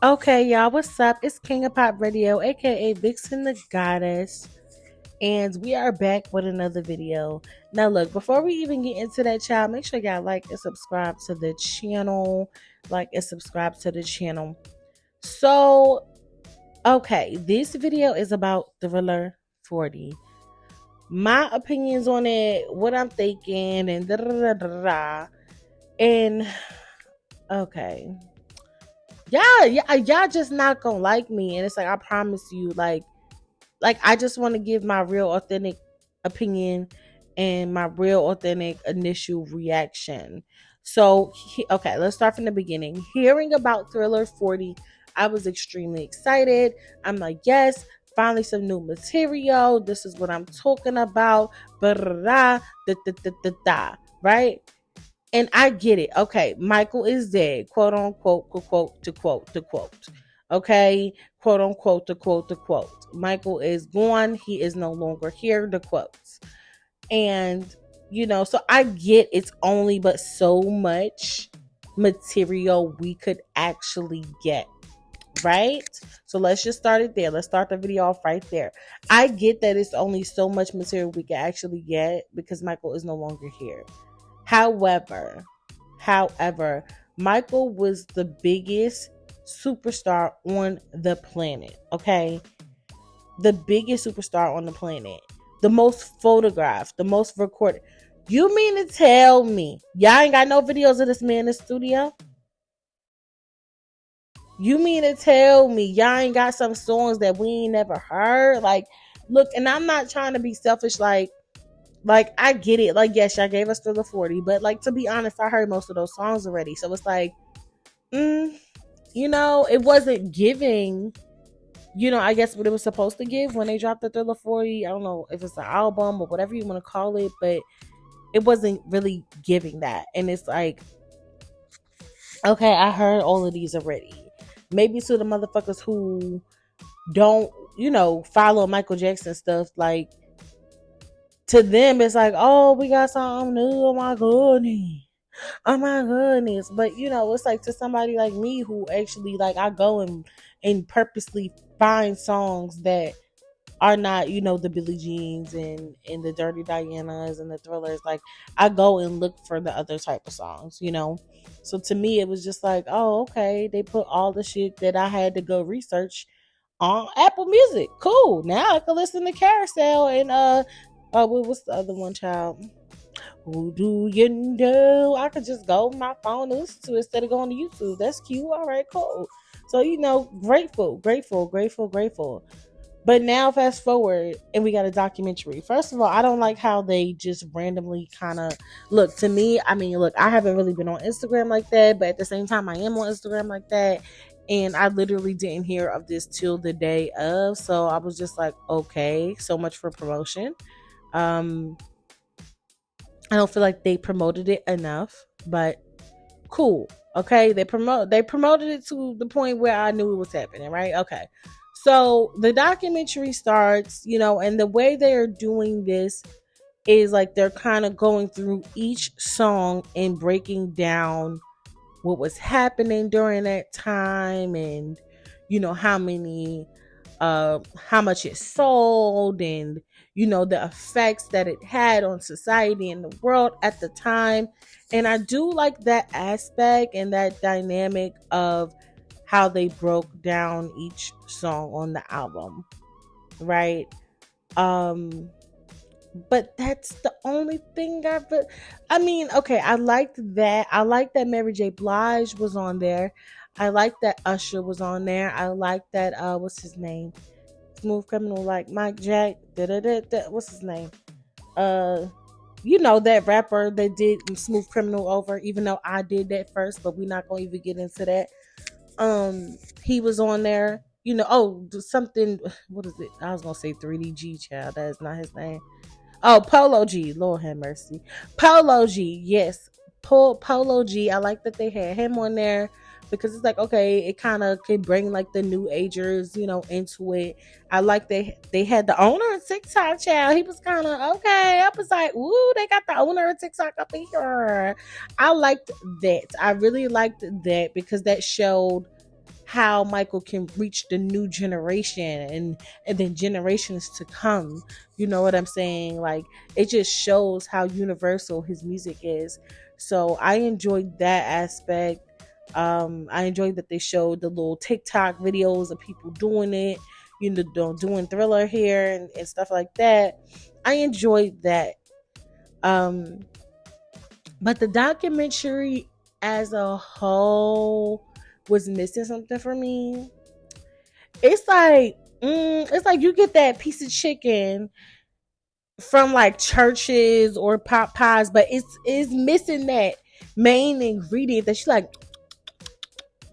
Okay, y'all, what's up? It's King of Pop Radio, aka Vixendagoddess, and we are back with another video. Now, look, before we even get into that, child, make sure y'all like and subscribe to the channel. Like and subscribe to the channel. So, okay, this video is about Thriller 40. My opinions on it, what I'm thinking, and da da da da da. And okay. Y'all just not gonna like me. And it's like I promise you, like I just want to give my real authentic opinion and my real authentic initial reaction. So okay, let's start from the beginning. Hearing about Thriller 40, I was extremely excited. I'm like, yes, finally some new material. This is what I'm talking about. Right? And I get it. Okay, Michael is dead, quote unquote, to quote. Okay, quote unquote, to quote. Michael is gone. He is no longer here, the quotes. And, so I get it's only but so much material we could actually get. Right? So let's just start it there. Let's start the video off right there. I get that it's only so much material we can actually get because Michael is no longer here. However, Michael was the biggest superstar on the planet, okay? The biggest superstar on the planet. The most photographed, the most recorded. You mean to tell me y'all ain't got no videos of this man in the studio? You mean to tell me y'all ain't got some songs that we ain't never heard? Like, look, and I'm not trying to be selfish, like I get it. Like, yes, y'all gave us Thriller 40, but like to be honest, I heard most of those songs already. So it's like, it wasn't giving, I guess what it was supposed to give when they dropped the Thriller 40. I don't know if it's an album or whatever you want to call it, but it wasn't really giving that. And it's like, okay, I heard all of these already. Maybe to the motherfuckers who don't, follow Michael Jackson stuff, like, to them, it's like, oh, we got something new. Oh my goodness. Oh my goodness. But, it's like to somebody like me who actually, like, I go and purposely find songs that are not, the Billie Jeans and the Dirty Dianas and the Thrillers. Like, I go and look for the other type of songs, So to me, it was just like, oh, okay. They put all the shit that I had to go research on Apple Music. Cool. Now I can listen to Carousel and what's the other one, child? Who do you know? I could just go on my phone and listen to it instead of going to YouTube. That's cute. All right, cool. So, grateful. But now fast forward and we got a documentary. First of all, I don't like how they just randomly kind of look to me. I mean, look, I haven't really been on Instagram like that, but at the same time, I am on Instagram like that. And I literally didn't hear of this till the day of. So I was just like, okay, so much for promotion. I don't feel like they promoted it enough, but cool. Okay, they promoted it to the point where I knew it was happening, right? Okay. So the documentary starts, and the way they are doing this is like they're kind of going through each song and breaking down what was happening during that time and how much it sold and the effects that it had on society and the world at the time. And I do like that aspect and that dynamic of how they broke down each song on the album, right? But that's the only thing okay, I liked that. I like that Mary J. Blige was on there. I like that Usher was on there. I like that what's his name? Smooth Criminal, like Mike Jack. What's his name? That rapper that did Smooth Criminal over, even though I did that first, but we're not gonna even get into that. He was on there. Something, what is it? I was gonna say 3DG, child. That is not his name. Oh, Polo G. Lord have mercy. Polo G. Yes. Polo G. I like that they had him on there because it's like, okay, it kind of can bring like the new agers, into it. I like they had the owner of TikTok, child. He was kind of okay. I was like, ooh, they got the owner of TikTok up in here. I liked that. I really liked that because that showed how Michael can reach the new generation and then generations to come. You know what I'm saying? Like, it just shows how universal his music is. So I enjoyed that aspect. I enjoyed that they showed the little TikTok videos of people doing it, you know, doing Thriller here and stuff like that. I enjoyed that. Um, but the documentary as a whole was missing something for me. It's like you get that piece of chicken from like churches or pop pies, but it's missing that main ingredient that you like.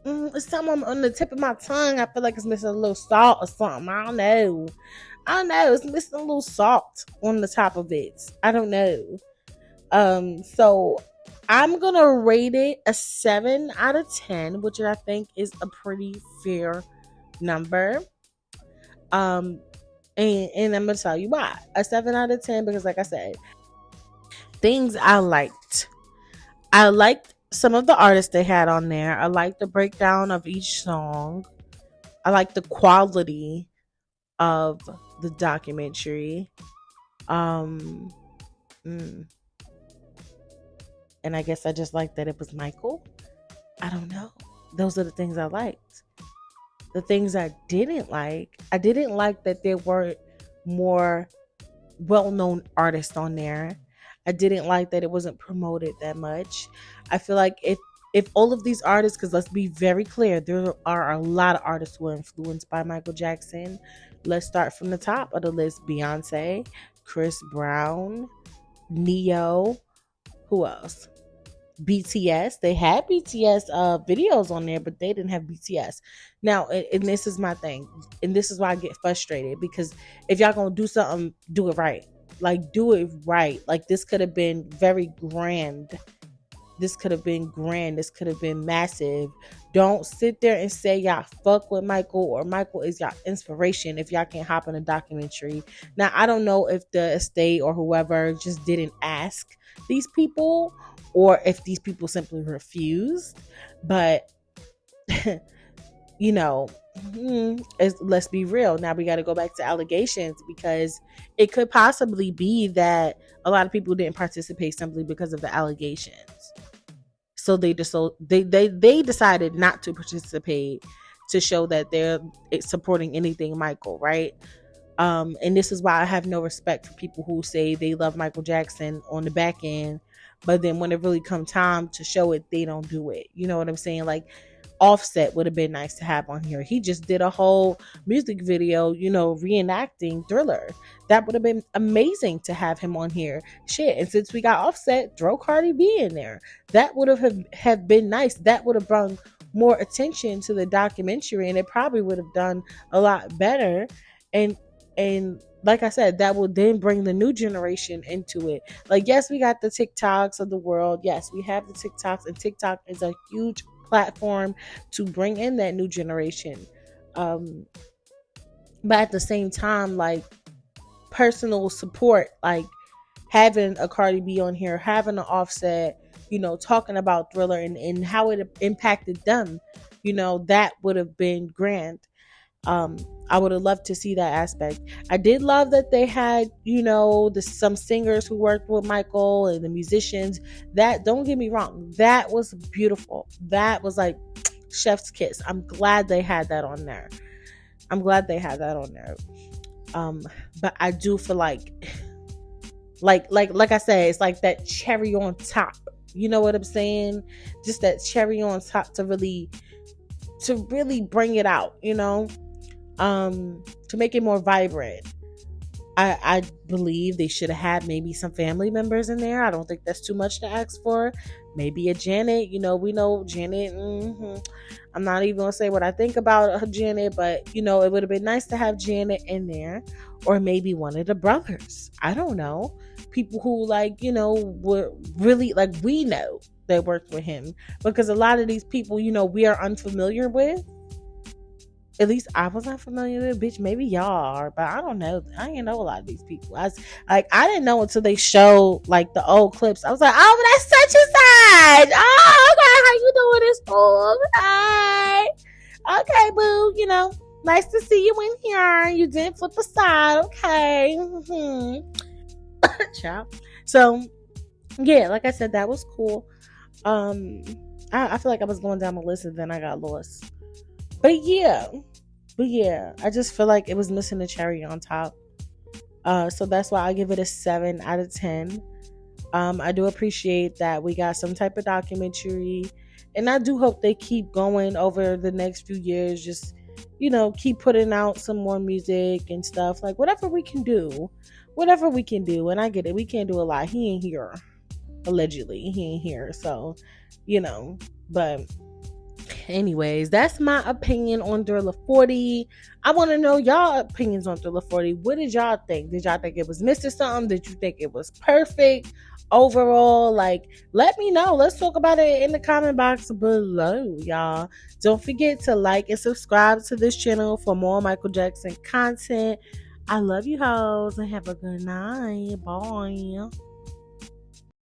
It's something on the tip of my tongue. I feel like it's missing a little salt or something. I don't know. I don't know. It's missing a little salt on the top of it. I don't know. So I'm gonna rate it a 7 out of 10, which I think is a pretty fair number. Um, and I'm gonna tell you why. A 7 out of 10 because, like I said, things I liked. I liked some of the artists they had on there. I liked the breakdown of each song. I liked the quality of the documentary. Um, mm, and I guess I just liked that it was Michael. I don't know. Those are the things I liked. The things I didn't like that there were more well-known artists on there. I didn't like that it wasn't promoted that much. I feel like if all of these artists, because let's be very clear, there are a lot of artists who are influenced by Michael Jackson. Let's start from the top of the list. Beyonce, Chris Brown, Neo, who else? BTS. They had BTS videos on there, but they didn't have BTS. Now, and this is my thing, and this is why I get frustrated, because if y'all gonna do something, do it right. Like, do it right. Like, this could have been very grand. This could have been grand. This could have been massive. Don't sit there and say y'all fuck with Michael or Michael is y'all inspiration if y'all can't hop in a documentary. Now, I don't know if the estate or whoever just didn't ask these people or if these people simply refused. But, you know, let's be real. Now we got to go back to allegations, because it could possibly be that a lot of people didn't participate simply because of the allegations. So they decided not to participate to show that they're supporting anything Michael, right? And this is why I have no respect for people who say they love Michael Jackson on the back end, but then when it really come time to show it, they don't do it. You know what I'm saying? Like, Offset would have been nice to have on here. He just did a whole music video, you know, reenacting Thriller. That would have been amazing to have him on here. Shit, and since we got Offset, throw Cardi B in there. That would have been nice. That would have brought more attention to the documentary, and it probably would have done a lot better. And like I said, that will then bring the new generation into it. Like, yes, we got the TikToks of the world. Yes, we have the TikToks, and TikTok is a huge platform to bring in that new generation. But at the same time, like, personal support, like having a Cardi B on here, having an Offset, you know, talking about Thriller and how it impacted them, you know, that would have been grand. I would have loved to see that aspect. I did love that they had, you know, some singers who worked with Michael and the musicians. That, don't get me wrong, that was beautiful. That was like chef's kiss. I'm glad they had that on there. But I do feel like I said, it's like that cherry on top. You know what I'm saying? Just that cherry on top to really bring it out, you know? To make it more vibrant. I believe they should have had maybe some family members in there. I don't think that's too much to ask for. Maybe a Janet. You know, we know Janet. I'm not even gonna say what I think about Janet, but you know, it would have been nice to have Janet in there, or maybe one of the brothers. I don't know. People who, like, you know, were really, like, we know that worked with him, because a lot of these people, you know, we are unfamiliar with. At least I was not familiar with, bitch. Maybe y'all are, but I don't know. I didn't know a lot of these people. I didn't know until they showed like the old clips. I was like, oh, that's such and such. Oh, okay, how you doing this fool? Hi. Okay, boo, nice to see you in here. You didn't flip aside. Okay. Ciao. So, yeah, like I said, that was cool. I feel like I was going down the list and then I got lost. But yeah, I just feel like it was missing the cherry on top. So that's why I give it a 7 out of 10. I do appreciate that we got some type of documentary, and I do hope they keep going over the next few years. Just keep putting out some more music and stuff, like whatever we can do. And I get it, we can't do a lot. He ain't here, allegedly. He ain't here, so but anyways, that's my opinion on Thriller 40. I want to know y'all opinions on Thriller 40. What did y'all think? Did y'all think it was missing something? Did you think it was perfect overall? Like, let me know. Let's talk about it in the comment box below, y'all. Don't forget to like and subscribe to this channel for more Michael Jackson content. I love you hoes and have a good night. Bye.